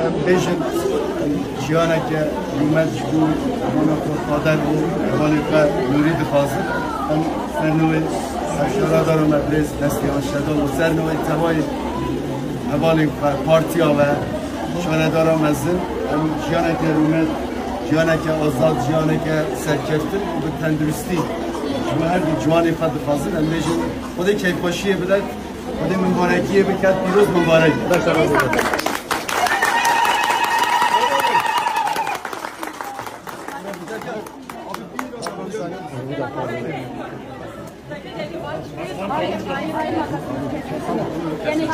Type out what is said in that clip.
بیشتر جیانه که رومت بود مانا قادر بود ولی که نوری دخوازه هم سرنوی اشاره دارم برز دستیان شده و سرنوی توای حوالی پارتیا و شانه دارم از هم جیانه که رومت جیانه که آزاد جیانه که سرکفته و به تندرستی و هر دی جوانی خود دخوازه هم بیشتر خودی کیفاشیه بده خودی مبارکیه بکرد پیروز مبارک Yani